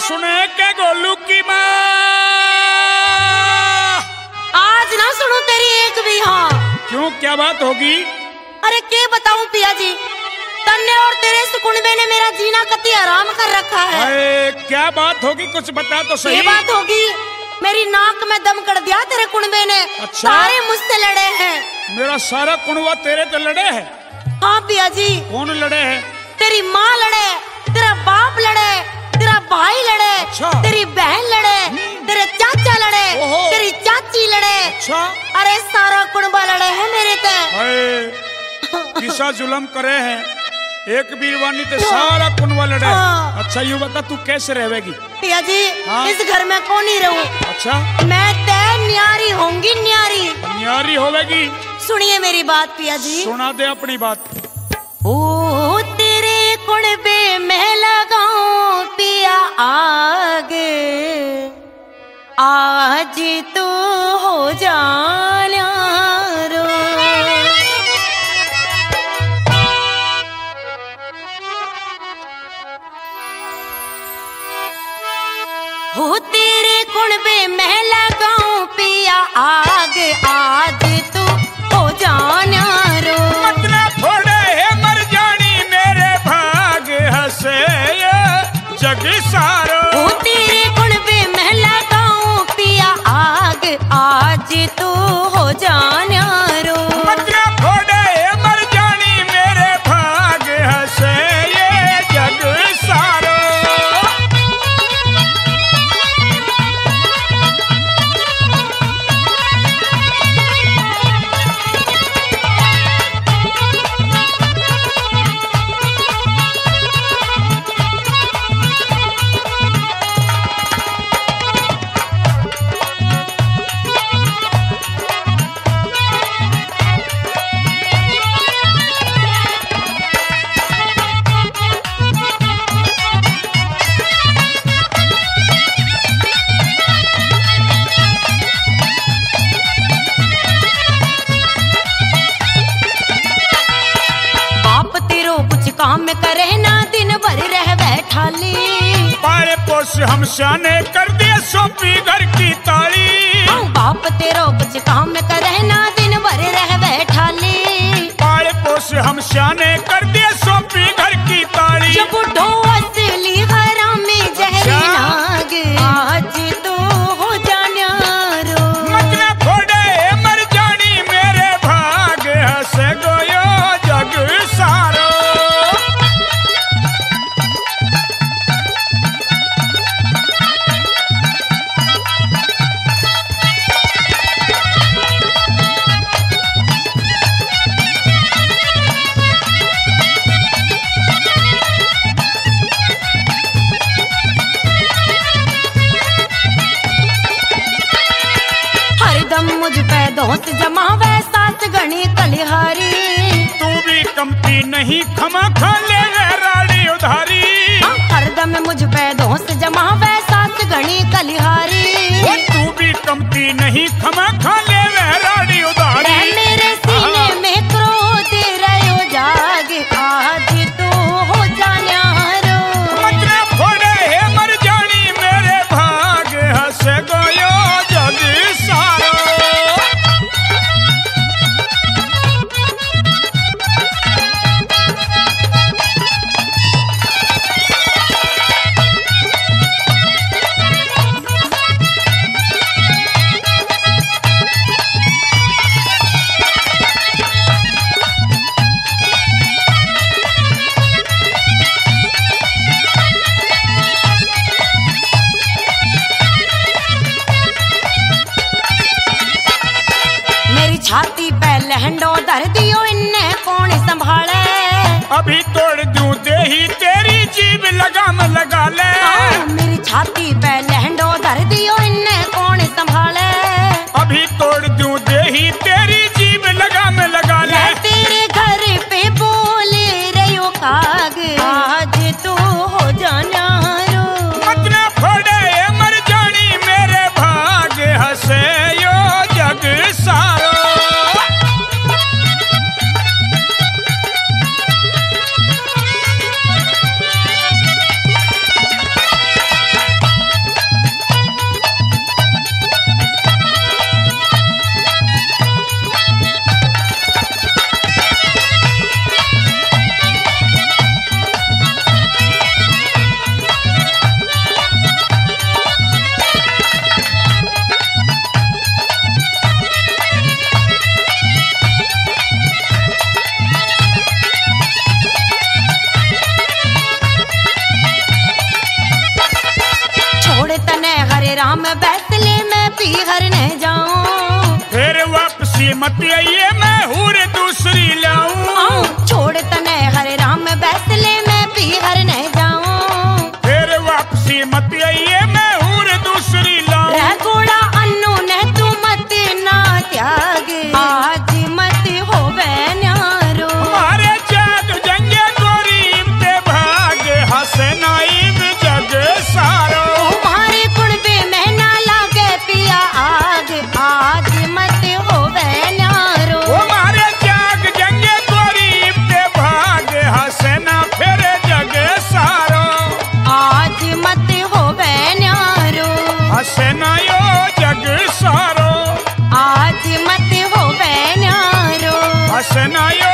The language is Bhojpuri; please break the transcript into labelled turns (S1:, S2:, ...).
S1: सुने के गोलू की माँ।
S2: आज ना सुनू तेरी एक भी। हाँ
S1: क्यों, क्या बात होगी?
S2: अरे क्या बताऊं पिया जी, तन्ने और तेरे सुकुनबे ने मेरा जीना कति आराम कर रखा है।
S1: अरे क्या बात होगी, कुछ बता तो सही।
S2: ये बात होगी, मेरी नाक में दम कर दिया तेरे कुनबे ने।
S1: अच्छा?
S2: सारे मुझसे लड़े हैं।
S1: मेरा सारा कुनवा तेरे पे लड़े है?
S2: हाँ पिया जी।
S1: कौन लड़े है?
S2: तेरी माँ लड़े, तेरा बाप लड़े, तेरा भाई लड़े।
S1: अच्छा?
S2: तेरी बहन लड़े, तेरे चाचा लड़े,
S1: ओहो।
S2: तेरी चाची लड़े।
S1: अच्छा?
S2: अरे सारा कुनबा लड़े है मेरे पे।
S1: किसा जुलम करे हैं, एक बीरवानी ते सारा कुनवा लड़े।
S2: हाँ।
S1: अच्छा यूँ बता, तू कैसे रहेगी?
S2: पिया जी
S1: हाँ?
S2: इस घर में कौन ही रहूं।
S1: अच्छा?
S2: मैं तय न्यारी होंगी, न्यारी।
S1: न्यारी होवेगी?
S2: सुनिए मेरी बात पिया जी।
S1: सुना दे अपनी बात।
S2: ओ तेरे कुनबे में लगाऊं पिया आग, आज तू हो जाना रो। हो तेरे कुनबे में लगाऊं पिया आग, आज तू हो जाना रो।
S1: मतलब थोड़े है मर जानी मेरे भाग हसे जग सारो।
S2: हो तेरे कुनबे में लगाऊं पिया आग, आज तू हो जाना रो।
S1: मतलब थोड़े है मर जानी मेरे भाग हसे जग सारो।
S2: काम करे ना दिन भर रह बैठाली।
S1: पाले पोस हम शाने कर दिए सोपी घर की ताली।
S2: बाप तेरो कुछ काम करे ना दिन भर रह बैठाली।
S1: पाले पोस हम शाने कर दिए सोपी घर की ताली।
S2: जब बुढ़ो असली घरा में जहरी नाग, आज तो हो जाना रो।
S1: मतलब थोड़े मर जानी मेरे भाग हसे गोयो जग सारो।
S2: मुझ पे दोस्त जमावे सास गणी कलिहारी।
S1: तू भी कमती नहीं खमा खा ले राड़ी उधारी।
S2: हरदम मुझ पे दोस्त जमावे सास गणी कलिहारी।
S1: तू भी कमती नहीं खमा खा ले राड़ी उधारी।
S2: मेरे सीने में क्रोध रहो जाग, आज तू हो जाना रो।
S1: मतलब थोड़े है मर जानी मेरे भाग हसे गोयो जग सारो।
S2: छाती पे लहंडो धर दियो, इन्ने कौन संभाले।
S1: अभी तोड़ दूं दे ही तेरी जीभ लगाम लगा ले।
S2: मेरी छाती पे लहंडो धर दियो, इन्ने कौन संभाले।
S1: अभी तोड़ दूं दे ही तेरी जीभ लगाम लगा ले।
S2: तेरे घर पे बोले रहो काग, आज तू हो जाना रो।
S1: मतलब थोड़े मर जानी मेरे भाग हसे यो जग सारो।
S2: राम बैसले मैं पीहर न जाऊं।
S1: फिर वापसी मत आइए मैं हूर दूसरी लाऊं।
S2: छोड़ तने हरे राम बैसले मैं पीहर न जाऊं।
S1: फिर वापसी मत आइए मैं हूर दूसरी लाऊं।
S2: रह घोड़ा अन्नू ने तू मत ना त्याग, आज मत होवे न्यारो।
S1: हमारे जाग जंगे गरीब ते भाग हसनाइब जग सारो।
S2: तुम्हारे कुड़बे में ना लागे पिया आग, आज मत होवे न्यारो।
S1: हमारे जाग जंगे गरीब ते भाग हसना फिर जग सारो।
S2: आज मत होवे न्यारो।
S1: हसना यो जग सारो।
S2: आज मत होवे न्यारो।
S1: हसना यो